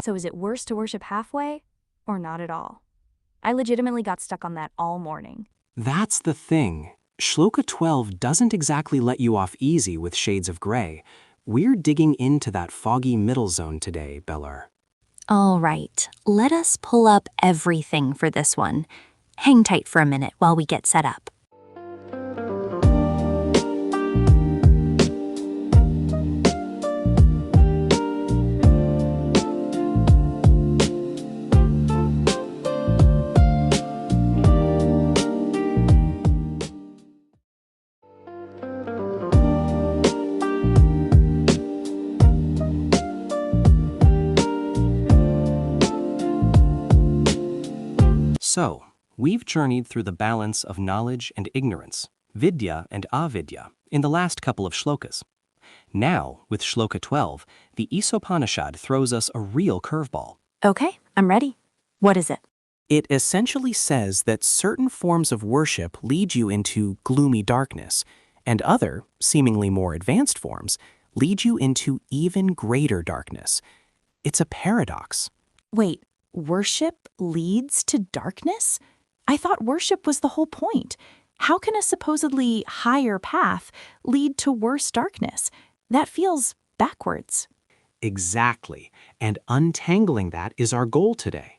So is it worse to worship halfway or not at all? I legitimately got stuck on that all morning. That's the thing. Shloka 12 doesn't exactly let you off easy with shades of gray. We're digging into that foggy middle zone today, Bellar. All right, let us pull up everything for this one. Hang tight for a minute while we get set up. So, we've journeyed through the balance of knowledge and ignorance, vidya and avidya, in the last couple of shlokas. Now, with Shloka 12, the Isopanishad throws us a real curveball. Okay, I'm ready. What is it? It essentially says that certain forms of worship lead you into gloomy darkness, and other, seemingly more advanced forms, lead you into even greater darkness. It's a paradox. Wait, worship leads to darkness? I thought worship was the whole point. How can a supposedly higher path lead to worse darkness? That feels backwards. Exactly, and untangling that is our goal today.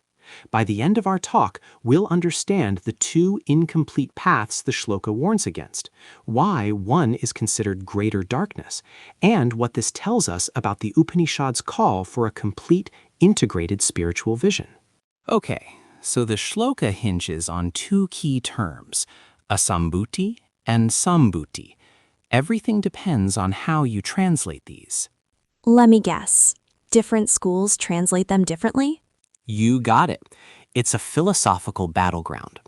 By the end of our talk, we'll understand the two incomplete paths the shloka warns against, why one is considered greater darkness, and what this tells us about the Upanishad's call for a complete, integrated spiritual vision. Okay, so the shloka hinges on two key terms, asambhuti and sambhuti. Everything depends on how you translate these. Let me guess. Different schools translate them differently? You got it. It's a philosophical battleground.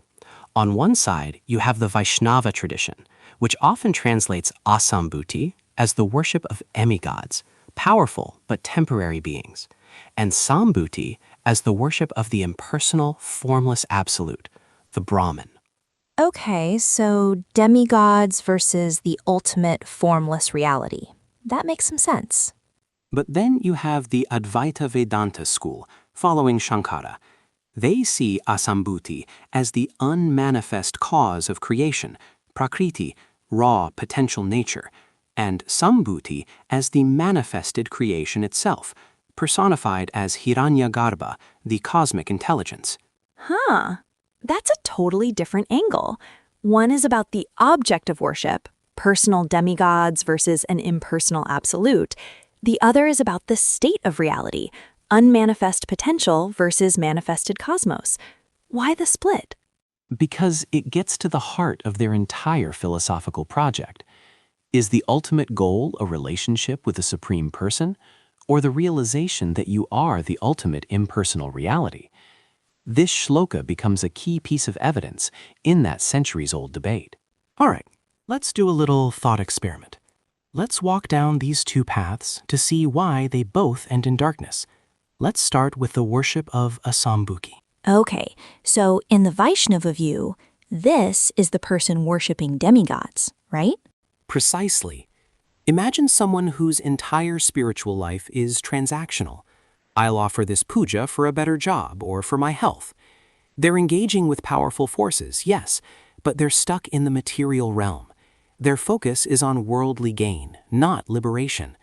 On one side, you have the Vaishnava tradition, which often translates asambhuti as the worship of emigods, powerful but temporary beings, and sambhuti as the worship of the impersonal, formless absolute, the Brahman. Okay, so demigods versus the ultimate formless reality. That makes some sense. But then you have the Advaita Vedanta school, following Shankara. They see asambhuti as the unmanifest cause of creation, prakriti, raw potential nature, and sambhuti as the manifested creation itself, personified as Hiranyagarbha, the cosmic intelligence. Huh. That's a totally different angle. One is about the object of worship, personal demigods versus an impersonal absolute. The other is about the state of reality, unmanifest potential versus manifested cosmos. Why the split? Because it gets to the heart of their entire philosophical project. Is the ultimate goal a relationship with a supreme person, or the realization that you are the ultimate impersonal reality? This shloka becomes a key piece of evidence in that centuries-old debate. All right, let's do a little thought experiment. Let's walk down these two paths to see why they both end in darkness. Let's start with the worship of asambhuti. Okay, so in the Vaishnava view, this is the person worshiping demigods, right? Precisely. Imagine someone whose entire spiritual life is transactional. I'll offer this puja for a better job or for my health. They're engaging with powerful forces, yes, but they're stuck in the material realm. Their focus is on worldly gain, not liberation.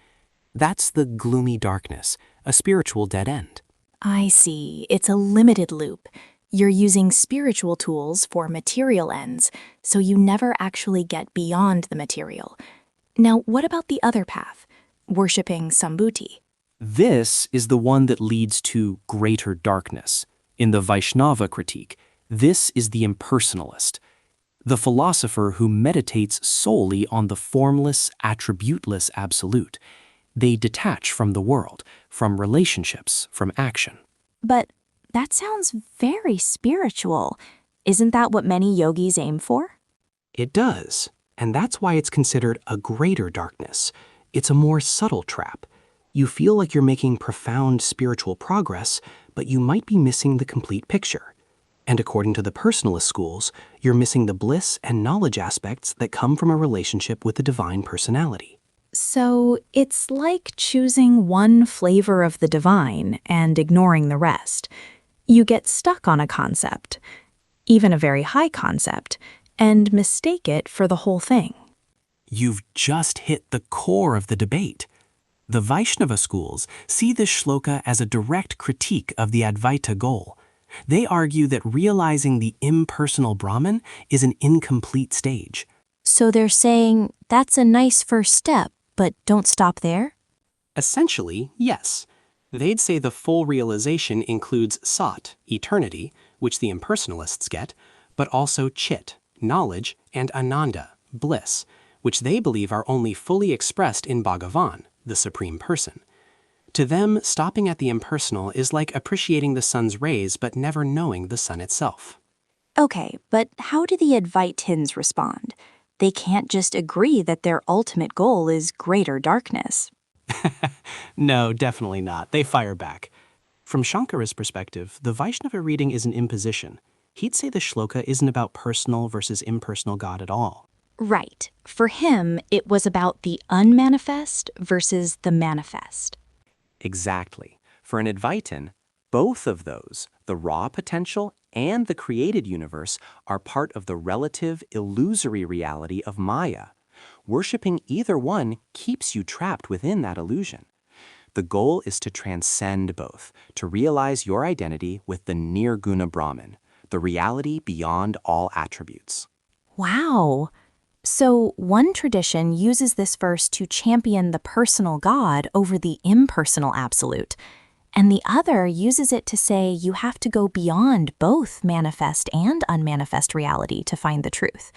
That's the gloomy darkness, a spiritual dead end. I see. It's a limited loop. You're using spiritual tools for material ends, so you never actually get beyond the material. Now, what about the other path, worshipping sambhuti? This is the one that leads to greater darkness. In the Vaishnava critique, this is the impersonalist, the philosopher who meditates solely on the formless, attributeless absolute. They detach from the world, from relationships, from action. But that sounds very spiritual. Isn't that what many yogis aim for? It does, and that's why it's considered a greater darkness. It's a more subtle trap. You feel like you're making profound spiritual progress, but you might be missing the complete picture. And according to the personalist schools, you're missing the bliss and knowledge aspects that come from a relationship with the divine personality. So it's like choosing one flavor of the divine and ignoring the rest. You get stuck on a concept, even a very high concept, and mistake it for the whole thing. You've just hit the core of the debate. The Vaishnava schools see this shloka as a direct critique of the Advaita goal. They argue that realizing the impersonal Brahman is an incomplete stage. So they're saying that's a nice first step, but don't stop there? Essentially, yes. They'd say the full realization includes sat, eternity, which the impersonalists get, but also chit, knowledge, and ananda, bliss, which they believe are only fully expressed in Bhagavan, the Supreme Person. To them, stopping at the impersonal is like appreciating the sun's rays but never knowing the sun itself. Okay, but how do the Advaitins respond? They can't just agree that their ultimate goal is greater darkness. No, definitely not. They fire back. From Shankara's perspective, the Vaishnava reading is an imposition. He'd say the shloka isn't about personal versus impersonal God at all. Right. For him, it was about the unmanifest versus the manifest. Exactly. For an Advaitin, both of those, the raw potential and the created universe, are part of the relative, illusory reality of Maya. Worshipping either one keeps you trapped within that illusion. The goal is to transcend both, to realize your identity with the Nirguna Brahman, the reality beyond all attributes. Wow. So one tradition uses this verse to champion the personal God over the impersonal absolute, and the other uses it to say you have to go beyond both manifest and unmanifest reality to find the truth.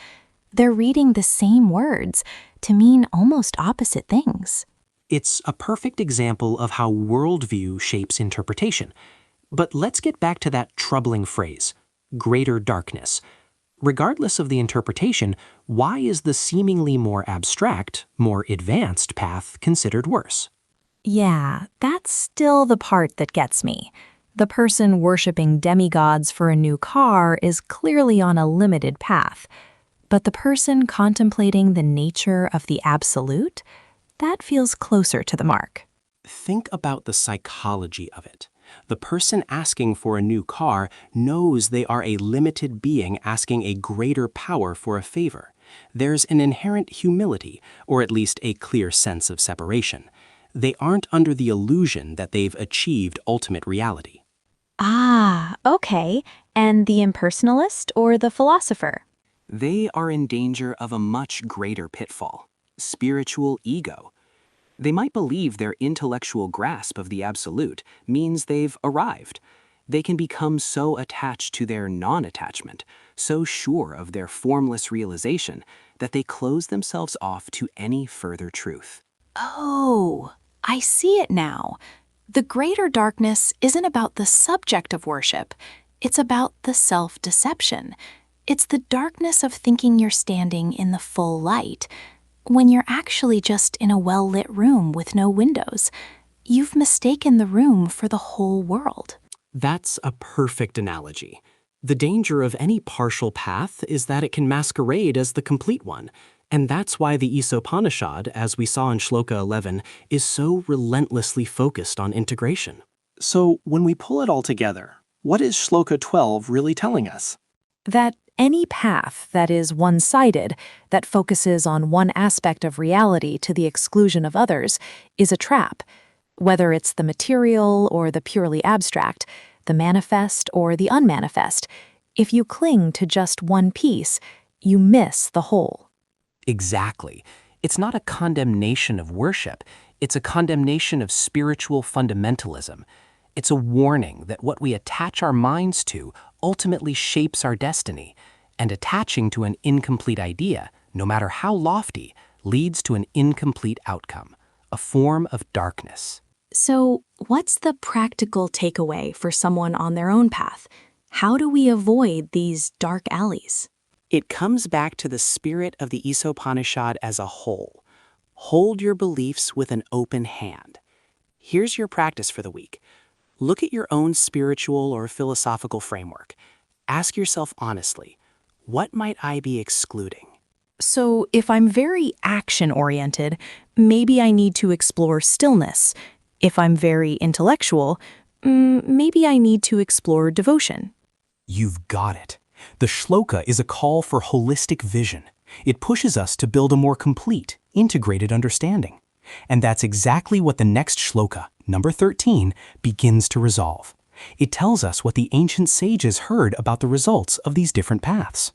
They're reading the same words to mean almost opposite things. It's a perfect example of how worldview shapes interpretation. But let's get back to that troubling phrase, greater darkness. Regardless of the interpretation, why is the seemingly more abstract, more advanced path considered worse? Yeah, that's still the part that gets me. The person worshipping demigods for a new car is clearly on a limited path. But the person contemplating the nature of the absolute, that feels closer to the mark. Think about the psychology of it. The person asking for a new car knows they are a limited being asking a greater power for a favor. There's an inherent humility, or at least a clear sense of separation. They aren't under the illusion that they've achieved ultimate reality. Ah, okay. And the impersonalist or the philosopher? They are in danger of a much greater pitfall, spiritual ego. They might believe their intellectual grasp of the absolute means they've arrived. They can become so attached to their non-attachment, so sure of their formless realization, that they close themselves off to any further truth. Oh, I see it now. The greater darkness isn't about the subject of worship. It's about the self-deception. It's the darkness of thinking you're standing in the full light, when you're actually just in a well-lit room with no windows. You've mistaken the room for the whole world. That's a perfect analogy. The danger of any partial path is that it can masquerade as the complete one, and that's why the Isopanishad, as we saw in Shloka 11, is so relentlessly focused on integration. So when we pull it all together, what is Shloka 12 really telling us? That any path that is one-sided, that focuses on one aspect of reality to the exclusion of others, is a trap. Whether it's the material or the purely abstract, the manifest or the unmanifest, if you cling to just one piece, you miss the whole. Exactly. It's not a condemnation of worship. It's a condemnation of spiritual fundamentalism. It's a warning that what we attach our minds to ultimately shapes our destiny, and attaching to an incomplete idea, no matter how lofty, leads to an incomplete outcome, a form of darkness. So, what's the practical takeaway for someone on their own path? How do we avoid these dark alleys? It comes back to the spirit of the Isopanishad as a whole. Hold your beliefs with an open hand. Here's your practice for the week. Look at your own spiritual or philosophical framework. Ask yourself honestly, what might I be excluding? So, if I'm very action-oriented, maybe I need to explore stillness. If I'm very intellectual, maybe I need to explore devotion. You've got it. The shloka is a call for holistic vision. It pushes us to build a more complete, integrated understanding. And that's exactly what the next shloka, number 13, begins to resolve. It tells us what the ancient sages heard about the results of these different paths.